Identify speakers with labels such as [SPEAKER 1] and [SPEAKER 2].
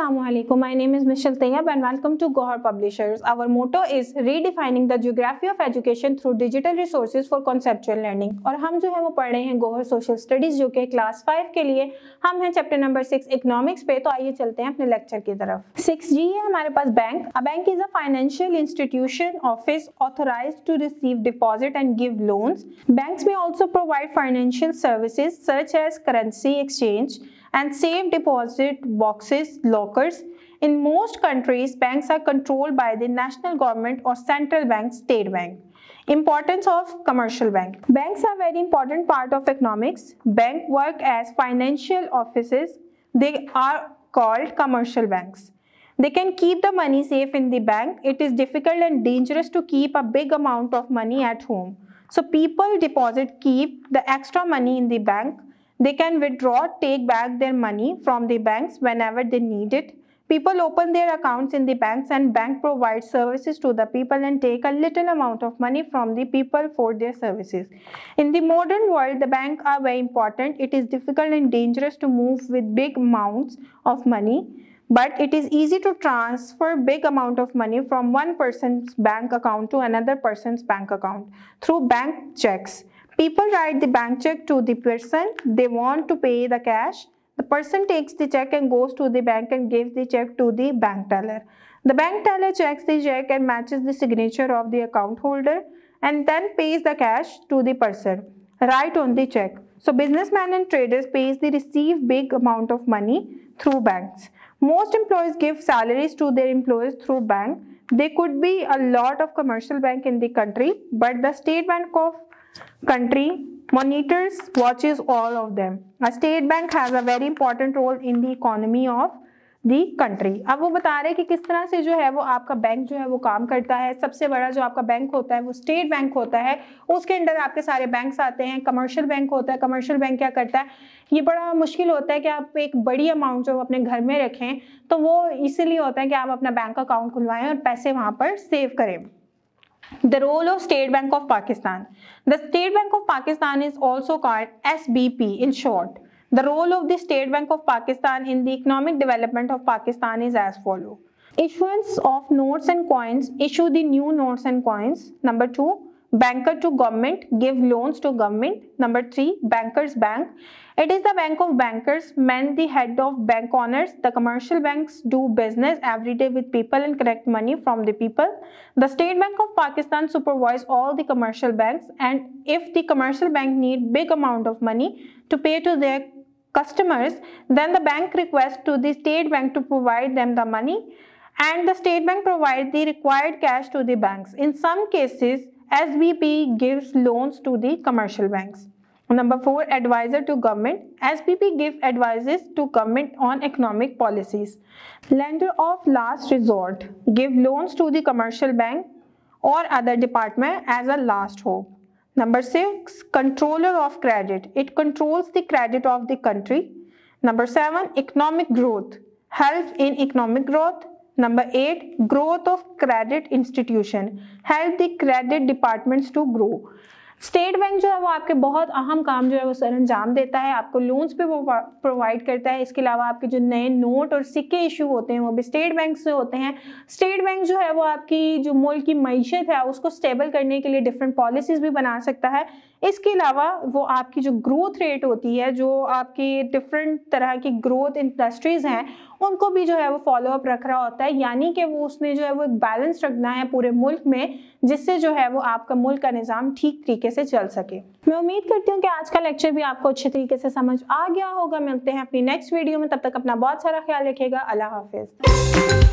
[SPEAKER 1] Assalamualaikum. My name is Michelle Tayyab and welcome to Gohar Publishers. Our motto is redefining the geography of education through digital resources for conceptual learning. और हम जो है वो पढ़ रहे हैं Gohar social studies जो कि क्लास 5 के लिए हम हैं चैप्टर नंबर 6 इकोनॉमिक्स पे। तो आइए चलते हैं अपने लेक्चर की तरफ। 6G है हमारे पास bank. A bank is a financial institution office authorised to receive deposit and give loans. Banks may also provide financial services such as currency exchange and safe deposit boxes, lockers. In most countries, banks are controlled by the national government or central bank, state bank. Importance of commercial bank. Banks are very important part of economics. Bank work as financial offices. They are called commercial banks. They can keep the money safe in the bank. It is difficult and dangerous to keep a big amount of money at home. So people keep the extra money in the bank. They can withdraw, take back their money from the banks whenever they need it. People open their accounts in the banks and bank provides services to the people and take a little amount of money from the people for their services. In the modern world, the banks are very important. It is difficult and dangerous to move with big amounts of money, but it is easy to transfer big amount of money from one person's bank account to another person's bank account through bank checks. People write the bank check to the person they want to pay the cash. The person takes the check and goes to the bank and gives the check to the bank teller. The bank teller checks the check and matches the signature of the account holder and then pays the cash to the person right on the check. So businessmen and traders receive big amount of money through banks. Most employees give salaries to their employees through bank. There could be a lot of commercial bank in the country, but the State Bank of country watches all of them. A state bank has a very important role in the economy of the country. अब वो बता रहे हैं कि किस तरह से जो है वो आपका बैंक जो है वो काम करता है। सबसे बड़ा जो आपका बैंक होता है वो स्टेट बैंक होता है, उसके अंदर आपके सारे बैंक्स आते हैं। कमर्शियल बैंक होता है। कमर्शियल बैंक क्या करता है, ये बड़ा मुश्किल होता है कि आप एक बड़ी अमाउंट जो अपने घर में रखें, तो वो इसीलिए होता है कि आप अपना बैंक अकाउंट खुलवाएं और पैसे वहां पर सेव करें। The role of State Bank of Pakistan. The State Bank of Pakistan is also called SBP in short. The role of the State Bank of Pakistan in the economic development of Pakistan is as follows. Issuance of notes and coins. Issue the new notes and coins. Number 2. Banker to government. Give loans to government. Number 3. Bankers bank. It is the bank of bankers, men the head of bank owners. The commercial banks do business every day with people and collect money from the people. The State Bank of Pakistan supervise all the commercial banks, and if the commercial bank need big amount of money to pay to their customers, then the bank requests to the State Bank to provide them the money, and the State Bank provides the required cash to the banks. In some cases, SBP gives loans to the commercial banks. Number 4, advisor to government. SBP gives advices to government on economic policies. Lender of last resort. Give loans to the commercial bank or other department as a last hope. Number 6, controller of credit. It controls the credit of the country. Number 7, economic growth. Help in economic growth. Number 8, growth of credit institution. Help the credit departments to grow. State bank जो है वो आपके बहुत अहम काम जो है वो सर अंजाम देता है। आपको लोन्स पे वो प्रोवाइड करता है। इसके अलावा आपके जो नए नोट और सिक्के इशू होते हैं वो भी स्टेट बैंक से होते हैं। स्टेट बैंक जो है वो आपकी जो मुल्क की मईशत है उसको स्टेबल करने के लिए डिफरेंट पॉलिसीज भी बना सकता है। इसके अलावा वो आपकी जो ग्रोथ रेट होती है, जो आपकी डिफरेंट तरह की ग्रोथ इंडस्ट्रीज हैं, उनको भी जो है वो फॉलो अप रख रहा होता है। यानी कि वो उसने जो है वो एक बैलेंस रखना है पूरे मुल्क में, जिससे जो है वो आपका मुल्क का निज़ाम ठीक तरीके से चल सके। मैं उम्मीद करती हूँ कि आज का लेक्चर भी आपको अच्छे तरीके से समझ आ गया होगा। मिलते हैं अपनी नेक्स्ट वीडियो में, तब तक अपना बहुत सारा ख्याल रखिएगा। अल्लाह हाफिज।